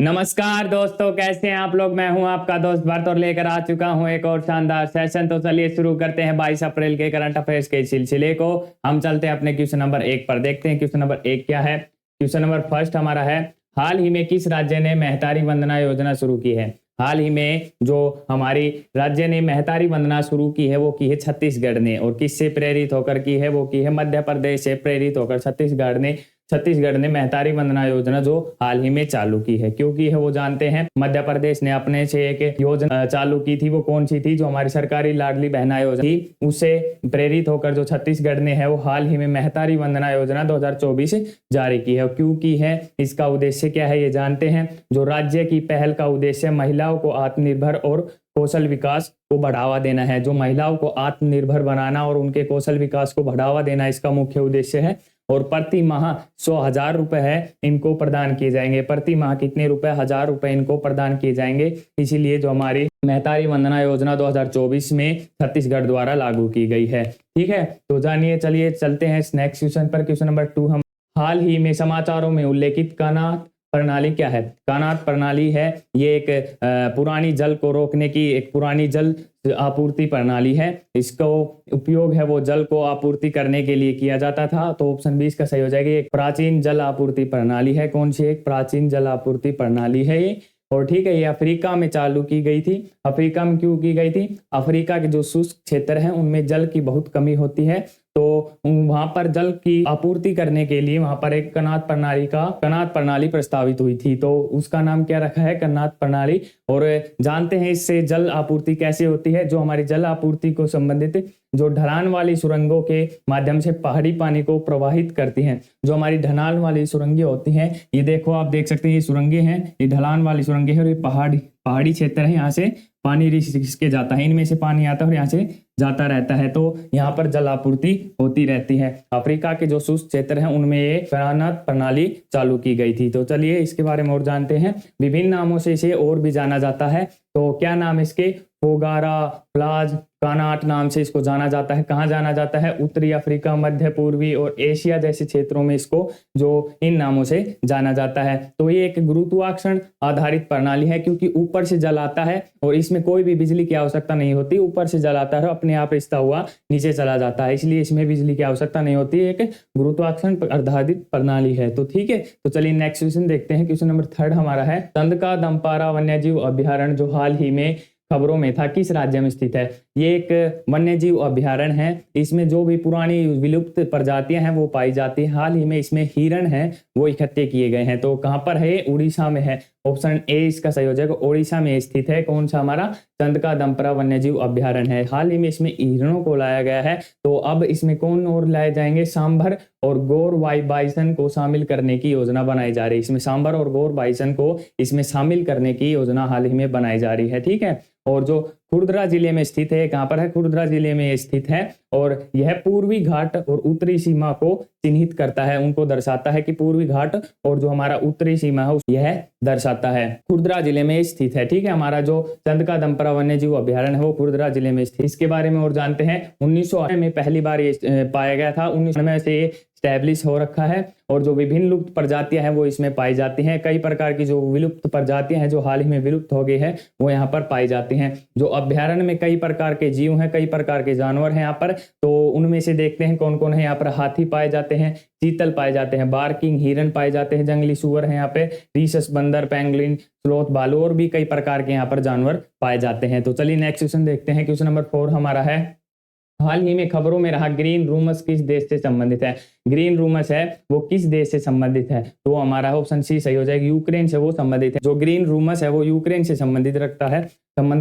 नमस्कार दोस्तों, कैसे हैं आप लोग। मैं हूं आपका दोस्त भरत और लेकर आ चुका हूं एक और शानदार सेशन। तो चलिए शुरू करते हैं 22 अप्रैल के करंट अफेयर्स के सिलसिले को। हम चलते हैं अपने क्वेश्चन नंबर 1 पर। देखते हैं क्वेश्चन नंबर 1 क्या है। क्वेश्चन नंबर फर्स्ट हमारा है, हाल ही में किस राज्य ने महतारी वंदना योजना शुरू की है। हाल ही में जो हमारी राज्य ने महतारी वंदना शुरू की है वो की है छत्तीसगढ़ ने। और किससे प्रेरित होकर की है, वो की है मध्य प्रदेश से प्रेरित होकर छत्तीसगढ़ ने महतारी वंदना योजना जो हाल ही में चालू की है। क्यों की है वो जानते हैं। मध्य प्रदेश ने अपने से एक योजना चालू की थी, वो कौन सी थी, जो हमारी सरकारी लाडली बहना योजना थी, उससे प्रेरित होकर जो छत्तीसगढ़ ने है वो हाल ही में महतारी वंदना योजना 2024 जारी की है। क्यों की है, इसका उद्देश्य क्या है ये जानते हैं। जो राज्य की पहल का उद्देश्य महिलाओं को आत्मनिर्भर और कौशल विकास को बढ़ावा देना है। जो महिलाओं को आत्मनिर्भर बनाना और उनके कौशल विकास को बढ़ावा देना इसका मुख्य उद्देश्य है। और प्रति माह 100,000 रुपए है इनको प्रदान किए जाएंगे। प्रति माह कितने रुपए, 1,000 रुपए इनको प्रदान किए जाएंगे। इसीलिए जो हमारी महतारी वंदना योजना 2024 में छत्तीसगढ़ द्वारा लागू की गई है। ठीक है, तो जानिए, चलिए चलते हैं नेक्स्ट क्वेश्चन पर। क्वेश्चन नंबर 2 हम हाल ही में समाचारों में उल्लेखित कानात प्रणाली क्या है। कानात प्रणाली है ये एक पुरानी जल को रोकने की एक पुरानी जल आपूर्ति प्रणाली है। इसका उपयोग है वो जल को आपूर्ति करने के लिए किया जाता था। तो ऑप्शन 20 का सही हो जाएगा। एक प्राचीन जल आपूर्ति प्रणाली है। कौन सी? एक प्राचीन जल आपूर्ति प्रणाली है ये। और ठीक है, ये अफ्रीका में चालू की गई थी। अफ्रीका में क्यों की गई थी? अफ्रीका के जो शुष्क क्षेत्र हैं उनमें जल की बहुत कमी होती है। तो वहां पर जल की आपूर्ति करने के लिए वहां पर एक कनात प्रणाली प्रस्तावित हुई थी। तो उसका नाम क्या रखा है? कनात प्रणाली। और जानते हैं इससे जल आपूर्ति कैसे होती है। जो हमारी जल आपूर्ति को संबंधित जो ढलान वाली सुरंगों के माध्यम से पहाड़ी पानी को प्रवाहित करती हैं। जो हमारी ढलान वाली सुरंगें होती हैं, ये देखो आप देख सकते हैं, ये सुरंगें हैं, ये ढलान वाली सुरंगें हैं और ये पहाड़ी क्षेत्र है। यहाँ से पानी रिस के जाता है, इनमें से पानी आता है और यहाँ से जाता रहता है। तो यहाँ पर जल आपूर्ति होती रहती है। अफ्रीका के जो शुष्क क्षेत्र हैं उनमें ये कानात प्रणाली चालू की गई थी। तो चलिए इसके बारे में और जानते हैं। विभिन्न नामों से इसे और भी जाना जाता है। तो क्या नाम इसके? फोगारा, प्लाज, कानाट नाम से इसको जाना जाता है। कहाँ जाना जाता है? उत्तरी अफ्रीका, मध्य पूर्वी और एशिया जैसे क्षेत्रों में इसको जो इन नामों से जाना जाता है। तो ये एक गुरुत्वाकर्षण आधारित प्रणाली है, क्योंकि ऊपर से जल आता है और इसमें कोई भी बिजली की आवश्यकता नहीं होती। ऊपर से जल आता है, अपने आप रिश्ता हुआ नीचे चला जाता है, इसलिए इसमें बिजली की आवश्यकता नहीं होती। एक गुरुत्वाकर्षण आधारित प्रणाली है। तो ठीक है, तो चलिए नेक्स्ट क्वेश्चन देखते हैं। क्वेश्चन नंबर 3 हमारा है, चंदका दंपारा वन्यजीव अभ्यारण्य जो हाल ही में खबरों में था, किस राज्य में स्थित है? ये एक वन्यजीव अभ्यारण्य है। इसमें जो भी पुरानी विलुप्त प्रजातियां हैं वो पाई जाती है। हाल ही में इसमें हिरण हैं वो इकट्ठे किए गए हैं। तो कहां पर है? उड़ीसा में है। ऑप्शन ए इसका सही हो जाएगा। ओडिशा में स्थित है। कौन सा? हमारा चंदका दंपरा वन्यजीव अभ्यारण्य है। हाल ही में इसमें हिरणों को लाया गया है। तो अब इसमें कौन और लाए जाएंगे? सांभर और गौर बाइसन को शामिल करने की योजना बनाई जा रही है। इसमें सांभर और गौर बाइसन को इसमें शामिल करने की योजना हाल ही में बनाई जा रही है। ठीक है, और जो खुर्दरा जिले में स्थित है, कहां पर है? खुर्दरा जिले में स्थित है। और यह पूर्वी घाट और उत्तरी सीमा को चिन्हित करता है, उनको दर्शाता है कि पूर्वी घाट और जो हमारा उत्तरी सीमा है यह दर्शाता है। खुर्दरा जिले में स्थित है। ठीक है, हमारा जो चंदका दंपरा वन्यजीव अभ्यारण्य है वो खुर्दरा जिले में स्थित। इसके बारे में और जानते हैं। 1998 में पहली बार ये पाया गया था। 1999 से स्टैब्लिश हो रखा है। और जो विभिन्न लुप्त प्रजातियां हैं वो इसमें पाई जाती हैं। कई प्रकार की जो विलुप्त प्रजातियां हैं जो हाल ही में विलुप्त हो गई है वो यहाँ पर पाई जाती हैं। जो अभ्यारण्य में कई प्रकार के जीव हैं, कई प्रकार के जानवर हैं यहाँ पर। तो उनमें से देखते हैं कौन कौन है। यहाँ पर हाथी पाए जाते हैं, चीतल पाए जाते हैं, बार्किंग हिरन पाए जाते हैं, जंगली सुअर है यहाँ पे, रीसस बंदर, पेंगुइन, स्लोथ, भालू और भी कई प्रकार के यहाँ पर जानवर पाए जाते हैं। तो चलिए नेक्स्ट क्वेश्चन देखते हैं। क्वेश्चन नंबर 4 हमारा है, हाल ही में खबरों में रहा ग्रीन रूमस किस देश से संबंधित है? ग्रीन रूमस है वो किस देश से संबंधित है? तो हमारा ऑप्शन सी सही हो जाएगा। यूक्रेन से वो संबंधित है। जो ग्रीन रूमस है वो यूक्रेन से संबंध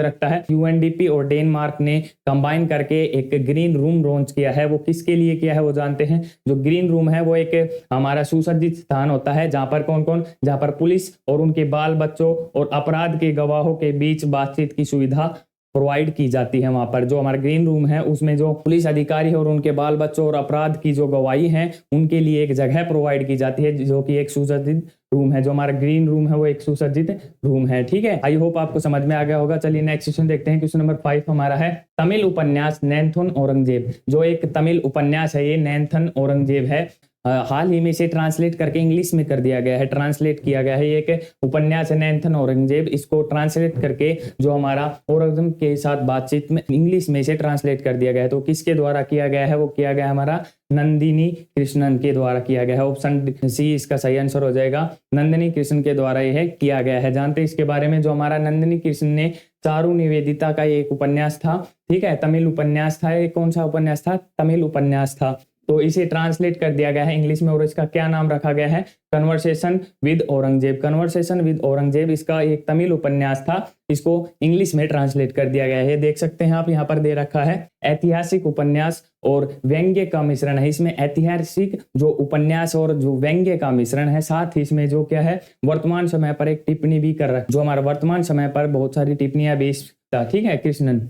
रखता है। यूएनडीपी और डेनमार्क ने कंबाइन करके एक ग्रीन रूम लॉन्च किया है। वो किसके लिए किया है वो जानते हैं। जो ग्रीन रूम है वो एक हमारा सुसज्जित स्थान होता है जहां पर जहां पर पुलिस और उनके बाल बच्चों और अपराध के गवाहों के बीच बातचीत की सुविधा प्रोवाइड की जाती है। वहां पर जो हमारा ग्रीन रूम है उसमें जो पुलिस अधिकारी है और उनके बाल बच्चों और अपराध की जो गवाही है उनके लिए एक जगह प्रोवाइड की जाती है, जो कि एक सुसज्जित रूम है। जो हमारा ग्रीन रूम है वो एक सुसज्जित रूम है। ठीक है, आई होप आपको समझ में आ गया होगा। चलिए नेक्स्ट क्वेश्चन देखते हैं। क्वेश्चन नंबर 5 हमारा है, तमिल उपन्यास नैन्थन औरंगजेब जो एक तमिल उपन्यास है, ये नैन्थन औरंगजेब है। हाल ही में इसे ट्रांसलेट करके इंग्लिश में कर दिया गया है, ट्रांसलेट किया गया है। ये एक उपन्यास है नैन्थन औरंगजेब, इसको ट्रांसलेट करके जो हमारा औरंगजेब के साथ बातचीत में इंग्लिश में इसे ट्रांसलेट कर दिया गया है। तो किसके द्वारा किया गया है? वो किया गया हमारा नंदिनी कृष्णन के द्वारा किया गया है। ऑप्शन सी इसका सही आंसर हो जाएगा, नंदिनी कृष्ण के द्वारा यह किया गया है। जानते हैं इसके बारे में, जो हमारा नंदिनी कृष्ण ने चारू निवेदिता का एक उपन्यास था, ठीक है, तमिल उपन्यास था। ये कौन सा उपन्यास था? तमिल उपन्यास था। तो इसे ट्रांसलेट कर दिया गया है इंग्लिश में और इसका क्या नाम रखा गया है? Conversation with Aurangzeb. Conversation with Aurangzeb इसका एक तमिल उपन्यास था, इसको इंग्लिश में ट्रांसलेट कर दिया गया है। देख सकते हैं आप, यहाँ पर दे रखा है ऐतिहासिक उपन्यास और व्यंग्य का मिश्रण है। इसमें ऐतिहासिक जो उपन्यास और जो व्यंग्य का मिश्रण है, साथ ही इसमें जो क्या है, वर्तमान समय पर एक टिप्पणी भी कर रहा है, जो हमारा वर्तमान समय पर बहुत सारी टिप्पणियां भी, ठीक है, कृष्णन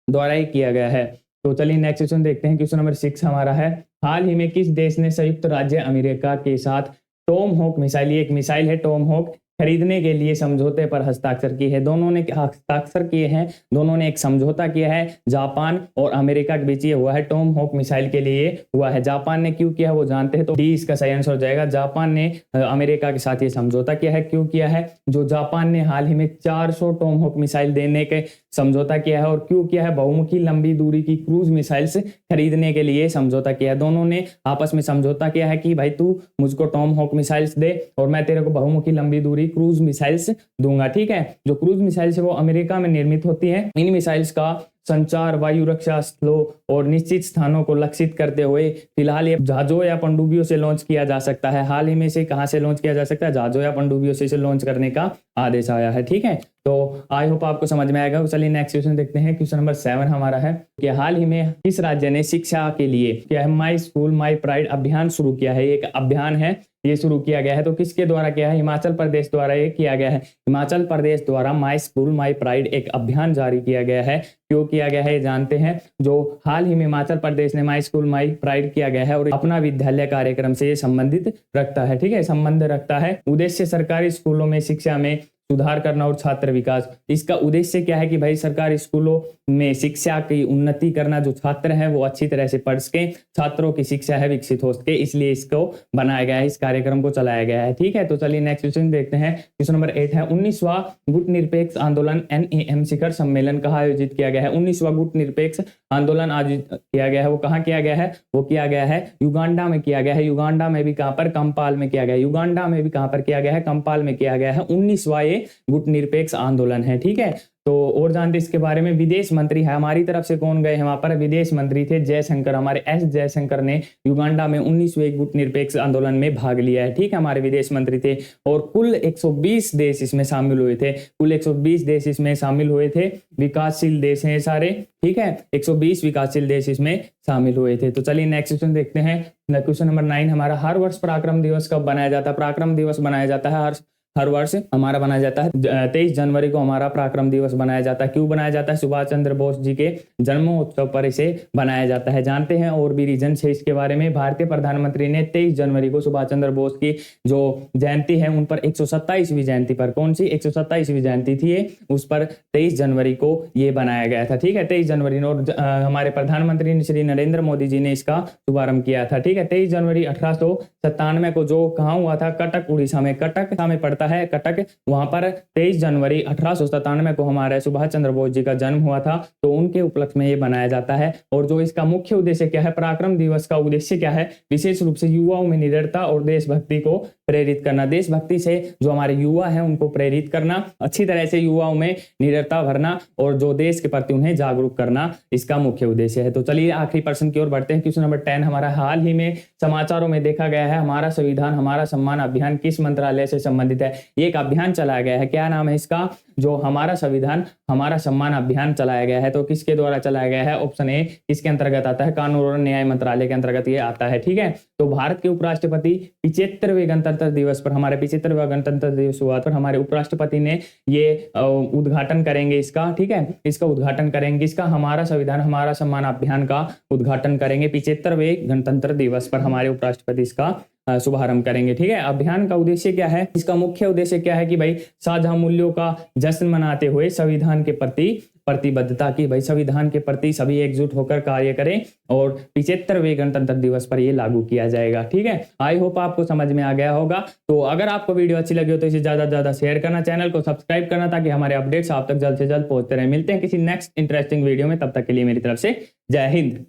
द्वारा ही किया गया है। तो चलिए नेक्स्ट क्वेश्चन देखते हैं। क्वेश्चन नंबर 6 हमारा है, हाल ही में किस देश ने संयुक्त राज्य अमेरिका के साथ टॉम हॉक मिसाइल, एक मिसाइल है टॉम हॉक, खरीदने के लिए समझौते पर हस्ताक्षर किए हैं? दोनों ने हस्ताक्षर किए हैं, दोनों ने एक समझौता किया है। जापान और अमेरिका के बीच ये हुआ है, टॉम हॉक मिसाइल के लिए हुआ है। जापान ने क्यों किया वो जानते हैं, तो डी इसका सही आंसर हो जाएगा। जापान ने अमेरिका के साथ ये समझौता किया है। क्यों किया है? जो जापान ने हाल ही में 400 टॉम हॉक मिसाइल देने के समझौता किया है। और क्यों किया है? बहुमुखी लंबी दूरी की क्रूज मिसाइल्स खरीदने के लिए समझौता किया है। दोनों ने आपस में समझौता किया है कि भाई तू मुझको टॉम हॉक मिसाइल्स दे और मैं तेरे को बहुमुखी लंबी दूरी क्रूज मिसाइल्स दूंगा, ठीक है। जो क्रूज मिसाइल्स है वो अमेरिका में निर्मित होती है। इन मिसाइल्स का संचार वायु रक्षा स्थलों और निश्चित स्थानों को लक्षित करते हुए फिलहाल ये जहाजों या पनडुब्बियों से लॉन्च किया जा सकता है। हाल ही में से कहां से लॉन्च किया जा सकता है? जहाजों या पनडुब्बियों से इसे लॉन्च करने का आदेश आया है, ठीक है। तो आई होप आपको समझ में आएगा। चलिए नेक्स्ट क्वेश्चन देखते हैं। क्वेश्चन नंबर 7 हमारा है कि हाल ही में किस राज्य ने शिक्षा के लिए क्या है, माई स्कूल माई प्राइड अभियान शुरू किया है? एक अभियान है, ये शुरू किया गया है। तो किसके द्वारा किया है? हिमाचल प्रदेश द्वारा ये किया गया है। हिमाचल प्रदेश द्वारा माई स्कूल माई प्राइड एक अभियान जारी किया गया है। क्यों किया गया है जानते हैं। जो हाल ही में हिमाचल प्रदेश ने माई स्कूल माई प्राइड किया गया है और अपना विद्यालय कार्यक्रम से ये संबंधित रखता है, ठीक है, संबंध रखता है। उद्देश्य सरकारी स्कूलों में शिक्षा में सुधार करना और छात्र विकास। इसका उद्देश्य क्या है कि भाई सरकारी स्कूलों में शिक्षा की उन्नति करना, जो छात्र हैं वो अच्छी तरह से पढ़ सके, छात्रों की शिक्षा है विकसित हो सके, इसलिए इसको बनाया गया है, इस कार्यक्रम को चलाया गया है, ठीक है। तो चलिए नेक्स्ट क्वेश्चन देखते हैं। क्वेश्चन नंबर 8 है 19वां गुट निरपेक्ष आंदोलन NAM शिखर सम्मेलन कहाँ आयोजित किया गया है? 19वां गुट निरपेक्ष आंदोलन आयोजित किया गया है, वो कहाँ किया गया है? वो किया गया है युगांडा में किया गया है। युगांडा में भी कहाँ पर? कंपाल में किया गया है। युगांडा में भी कहाँ पर किया गया है? कंपाल में किया गया है। 19वां गुट निरपेक्ष आंदोलन है, ठीक है। तो और जानते इसके बारे में, विदेश मंत्री है हमारी तरफ से कौन गए हैं वहां पर? विदेश मंत्री थे जयशंकर, हमारे S जयशंकर ने युगांडा में 19वें गुट निरपेक्ष आंदोलन में भाग लिया है, ठीक है, हमारे विदेश मंत्री थे। और कुल 120 देश इसमें शामिल हुए थे, कुल 120 देश इसमें शामिल हुए थे। विकासशील देश हैं सारे, ठीक है, 120 विकासशील देश इसमें शामिल हुए थे। तो चलिए नेक्स्ट क्वेश्चन देखते हैं। क्वेश्चन नंबर 9 हमारा, हर वर्ष पराक्रम दिवस कब बनाया जाता है? पराक्रम दिवस बनाया जाता है हर वर्ष हमारा बनाया जाता है 23 जनवरी को हमारा पराक्रम दिवस बनाया जाता है। क्यों बनाया जाता है? सुभाष चंद्र बोस जी के जन्मोत्सव पर इसे बनाया जाता है। जानते हैं और भी रीजन है इसके बारे में। भारतीय प्रधानमंत्री ने 23 जनवरी को सुभाष चंद्र बोस की जो जयंती है उन पर 127वीं जयंती पर, कौन सी 127वीं जयंती थी ये, उस पर 23 जनवरी को ये बनाया गया था, ठीक है, 23 जनवरी। और हमारे प्रधानमंत्री श्री नरेंद्र मोदी जी ने इसका शुभारंभ किया था, ठीक है। 23 जनवरी 1897 को जो कहाँ हुआ था? कटक उड़ीसा में, कटक में पड़ता है कटक, वहां पर 23 जनवरी 1897 को हमारे सुभाष चंद्र बोस जी का जन्म हुआ था, तो उनके उपलक्ष्य में ये बनाया जाता है। और जो इसका मुख्य उद्देश्य क्या है? पराक्रम दिवस का उद्देश्य क्या है? विशेष रूप से युवाओं में निडरता और देशभक्ति को प्रेरित करना, देशभक्ति से जो हमारे युवा हैं उनको प्रेरित करना, अच्छी तरह से युवाओं में निडरता भरना और जो देश के प्रति उन्हें जागरूक करना, इसका मुख्य उद्देश्य है। तो चलिए आखिरी प्रश्न की ओर बढ़ते हैं। क्वेश्चन नंबर 10 हमारा, हाल ही में समाचारों में देखा गया है हमारा संविधान हमारा सम्मान अभियान किस मंत्रालय से संबंधित है? ये एक अभियान चलाया गया है, क्या नाम है इसका? जो हमारा संविधान हमारा सम्मान अभियान चलाया गया है। तो किसके द्वारा चलाया गया है? ऑप्शन ए किसके अंतर्गत आता है? कानून और न्याय मंत्रालय के अंतर्गत ये आता है, ठीक है। तो भारत के उपराष्ट्रपति 75वें गणतंत्र दिवस पर, हमारे 75वां गणतंत्र दिवस हुआ पर हमारे उपराष्ट्रपति ने ये उद्घाटन करेंगे इसका, ठीक है, इसका उद्घाटन करेंगे, इसका हमारा संविधान हमारा सम्मान अभियान का उद्घाटन करेंगे 75वें गणतंत्र दिवस पर हमारे उपराष्ट्रपति इसका शुभारंभ करेंगे, ठीक है। अभियान का उद्देश्य क्या है? इसका मुख्य उद्देश्य क्या है कि भाई साझा मूल्यों का जश्न मनाते हुए संविधान के प्रति प्रतिबद्धता की भाई संविधान के प्रति सभी एकजुट होकर कार्य करें और 75वें गणतंत्र दिवस पर ये लागू किया जाएगा। ठीक है, आई होप आपको समझ में आ गया होगा। तो अगर आपको वीडियो अच्छी लगी हो तो इसे ज्यादा से ज्यादा शेयर करना, चैनल को सब्सक्राइब करना ताकि हमारे अपडेट्स आप तक जल्द से जल्द पहुंचते रहे। मिलते हैं किसी नेक्स्ट इंटरेस्टिंग वीडियो में, तब तक के लिए मेरी तरफ से जय हिंद।